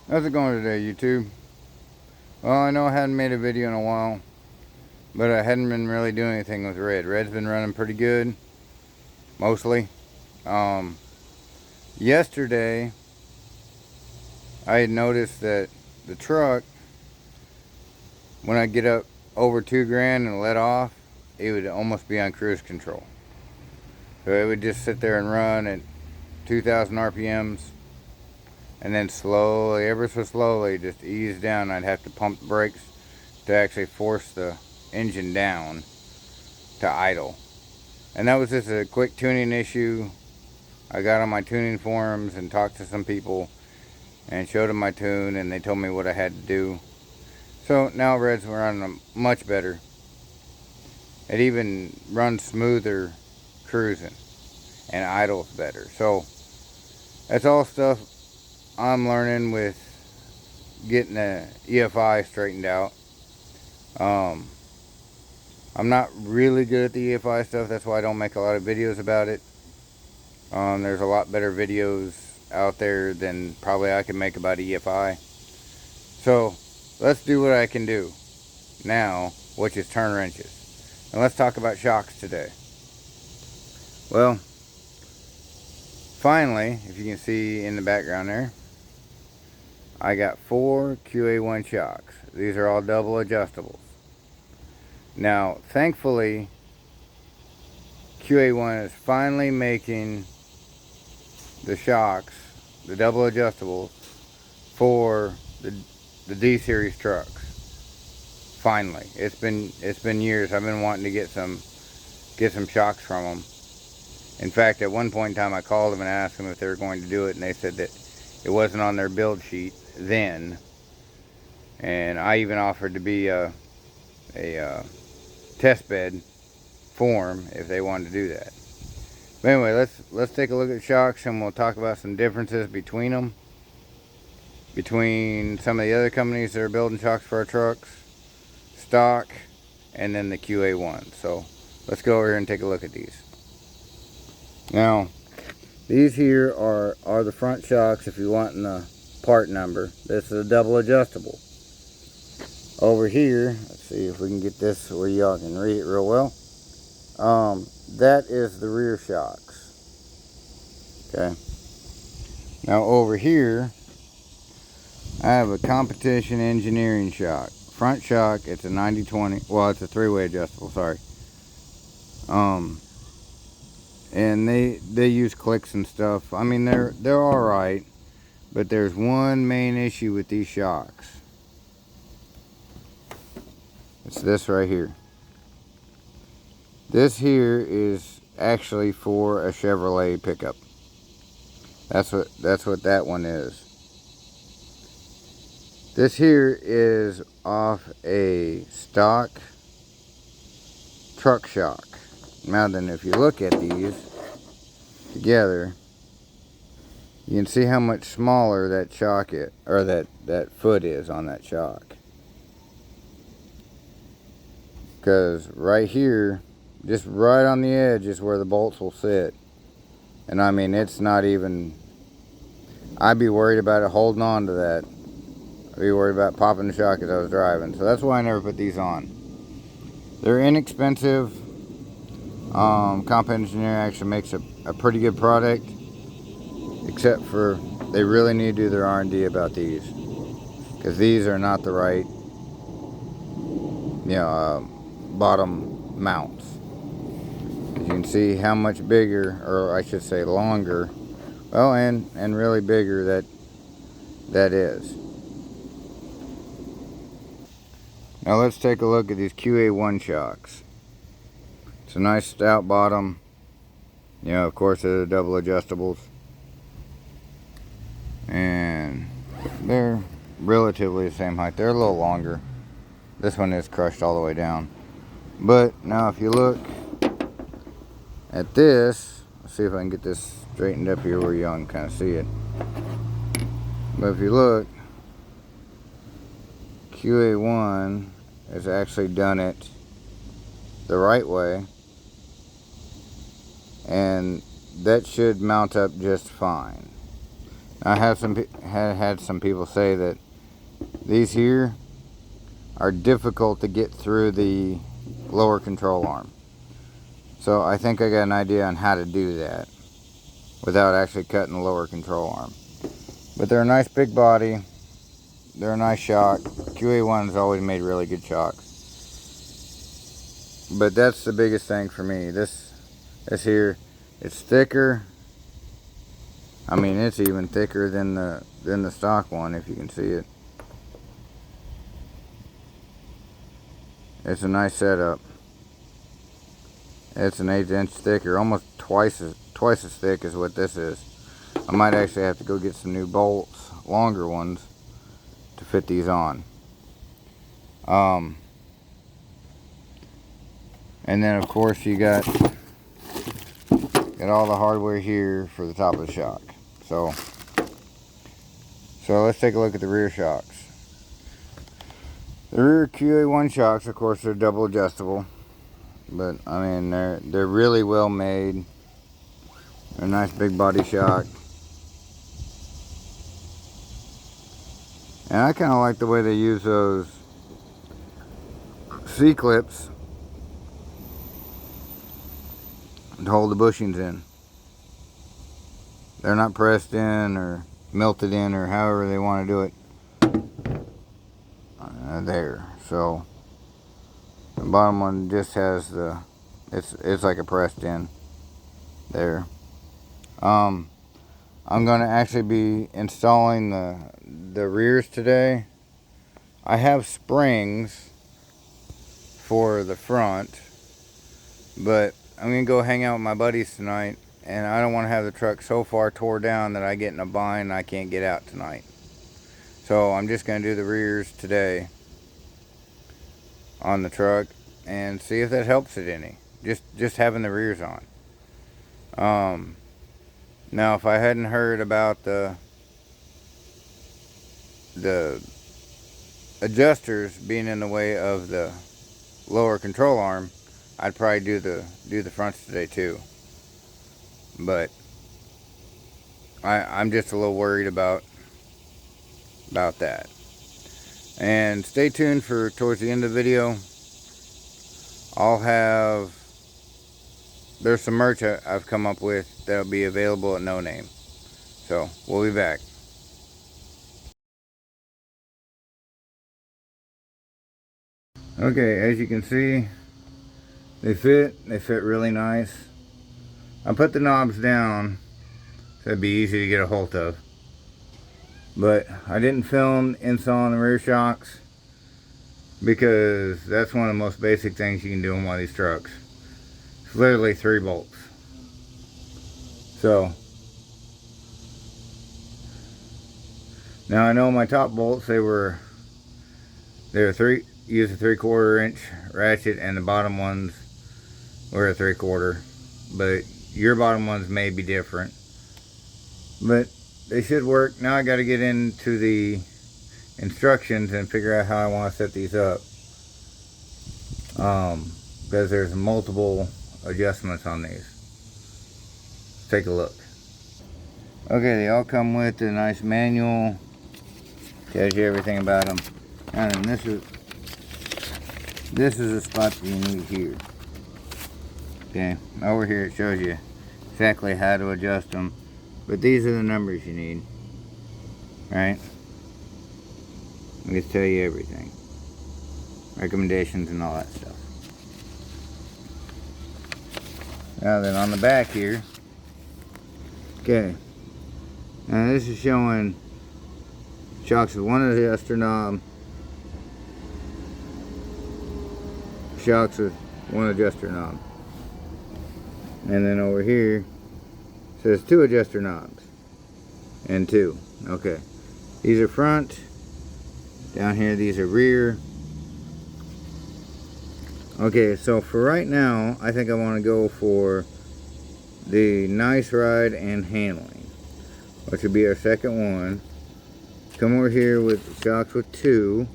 How's it going today, YouTube? Well, I know I hadn't made a video in a while, but I hadn't been really doing anything with Red. Red's been running pretty good, mostly. Um, Yesterday, I had noticed that the truck, when I get up over 2 grand and let off, it would almost be on cruise control. So it would just sit there and run at 2,000 RPMs, and then slowly, ever so slowly, just ease down. I'd have to pump the brakes to actually force the engine down to idle. And that was just a quick tuning issue. I got on my tuning forums and talked to some people and showed them my tune, and they told me what I had to do. So now Red's running much better. It even runs smoother cruising and idles better. So that's all stuff I'm learning with getting the EFI straightened out. I'm not really good at the EFI stuff. That's why I don't make a lot of videos about it. There's a lot better videos out there than probably I can make about EFI. So let's do what I can do now, which is turn wrenches. And let's talk about shocks today. Well, finally, if you can see in the background there, I got 4 QA1 shocks. These are all double adjustables. Now, thankfully, QA1 is finally making the shocks, the double adjustables, for the D series trucks. Finally, it's been years. I've been wanting to get some shocks from them. In fact, at one point in time, I called them and asked them if they were going to do it, and they said that it wasn't on their build sheet then. And I even offered to be a test bed for them if they wanted to do that. But anyway, let's take a look at shocks, and we'll talk about some differences between them, between some of the other companies that are building shocks for our trucks, stock, and then the QA1. So let's go over here and take a look at these. Now, these here are the front shocks if you want the part number. This is a double adjustable. Over here, let's see if we can get this where y'all can read it real well. That is the rear shocks. Okay. Now over here, I have a competition engineering shock. Front shock, it's a 90-20. Well, it's a 3-way adjustable, sorry. And they use clicks and stuff. I mean, they're all right, but there's one main issue with these shocks. It's this right here. This here is actually for a Chevrolet pickup. That's what that one is. This here is off a stock truck shock. Now then, if you look at these together, you can see how much smaller that shock is, or that foot is on that shock. Because right here, just right on the edge is where the bolts will sit. And I mean, it's not even, I'd be worried about it holding on to that. I'd be worried about popping the shock as I was driving. So that's why I never put these on. They're inexpensive. Comp Engineer actually makes a pretty good product. Except for, they really need to do their R&D about these. Because these are not the right, bottom mounts. As you can see how much bigger, or I should say longer, well, and really bigger that is. Now let's take a look at these QA1 shocks. It's a nice stout bottom. Of course they're double adjustables. And they're relatively the same height. They're a little longer. This one is crushed all the way down. But now if you look at this, let's see if I can get this straightened up here where y'all can kind of see it. But if you look, QA1 has actually done it the right way, and that should mount up just fine. I have had some people say that these here are difficult to get through the lower control arm. So I think I got an idea on how to do that without actually cutting the lower control arm. But they're a nice big body. They're a nice shock. QA1 has always made really good shocks. But that's the biggest thing for me. This here, it's thicker. I mean, it's even thicker than the stock one, if you can see it. It's a nice setup. It's an 1/8 inch thicker, almost twice as thick as what this is. I might actually have to go get some new bolts, longer ones, to fit these on. And then of course you got all the hardware here for the top of the shock. So let's take a look at the rear shocks. The rear QA1 shocks, of course, they're double adjustable, but I mean they're really well made. They're a nice big body shock, and I kind of like the way they use those C-clips to hold the bushings in. They're not pressed in or melted in or however they want to do it. There, so the bottom one just has the it's like a pressed in there. I'm going to actually be installing the rears today. I have springs for the front, but I'm going to go hang out with my buddies tonight, and I don't want to have the truck so far tore down that I get in a bind and I can't get out tonight. So I'm just going to do the rears today on the truck and see if that helps it any. Just having the rears on. Now if I hadn't heard about the adjusters being in the way of the lower control arm, I'd probably do the fronts today too. But I'm just a little worried about that. And stay tuned for towards the end of the video. There's some merch I've come up with that'll be available at no name. So we'll be back. Okay, as you can see, they fit really nice. I put the knobs down so it'd be easy to get a hold of. But I didn't film installing the rear shocks because that's one of the most basic things you can do on one of these trucks. It's literally 3 bolts. So now I know my top bolts, they were use a 3/4 inch ratchet, and the bottom ones were a 3/4. But your bottom ones may be different, but they should work. Now I got to get into the instructions and figure out how I want to set these up, because there's multiple adjustments on these. Let's take a look. Okay, they all come with a nice manual, tells you everything about them. And then this is a spot that you need here. Okay, over here it shows you exactly how to adjust them. But these are the numbers you need, right? Let me just tell you everything. Recommendations and all that stuff. Now then, on the back here, okay. Now this is showing shocks with 1 adjuster knob, shocks with 1 adjuster knob. And then over here, there's 2 adjuster knobs and 2. Okay, these are front. Down here, these are rear. Okay, so for right now, I think I want to go for the nice ride and handling, which would be our second one. Come over here with shocks with 2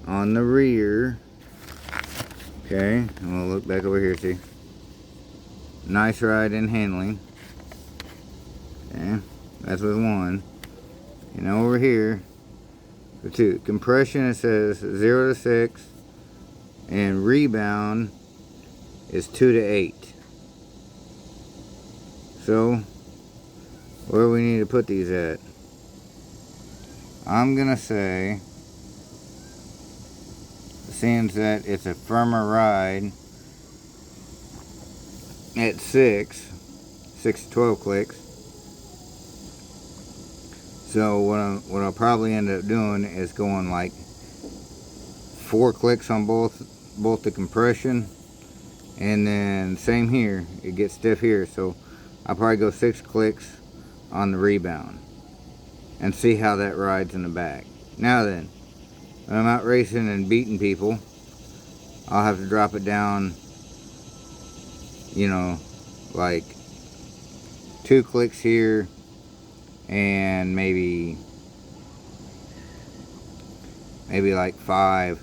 on the rear. Okay, and we'll look back over here, see. Nice ride and handling. Okay, that's with 1. And over here, the two. Compression, it says 0 to 6. And rebound is 2 to 8. So, where do we need to put these at? I'm going to say, seeing that it's a firmer ride at 6 to 12 clicks. So what I'll probably end up doing is going like 4 clicks on both the compression, and then same here, it gets stiff here, so I'll probably go 6 clicks on the rebound and see how that rides in the back. Now then, when I'm out racing and beating people, I'll have to drop it down, you know, like 2 clicks here and maybe like 5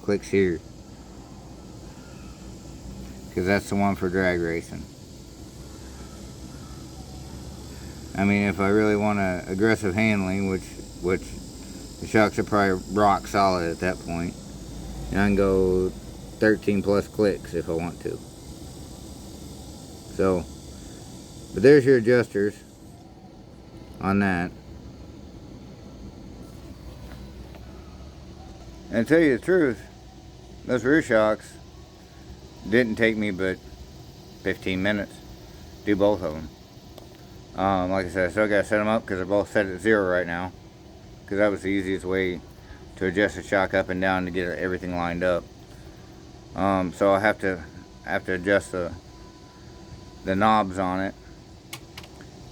clicks here, because that's the one for drag racing. I mean, if I really want a aggressive handling, which the shocks are probably rock solid at that point, and I can go 13 plus clicks if I want to. So, but there's your adjusters on that. And to tell you the truth, those rear shocks didn't take me but 15 minutes to do both of them. Like I said, I still gotta set them up because they're both set at 0 right now, because that was the easiest way to adjust the shock up and down to get everything lined up. So I have to adjust the knobs on it,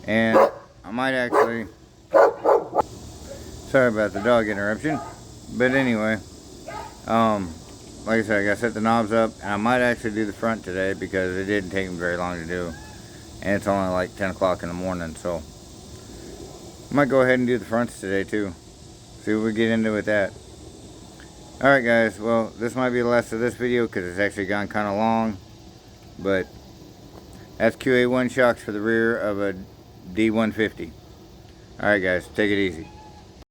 and I might actually, sorry about the dog interruption, but anyway, like I said, I gotta set the knobs up, and I might actually do the front today because it didn't take me very long to do, and it's only like 10 o'clock in the morning, so I might go ahead and do the fronts today too. See what we get into with that. Alright guys, well, this might be the last of this video because it's actually gone kind of long, but that's QA1 shocks for the rear of a D150. Alright guys, take it easy.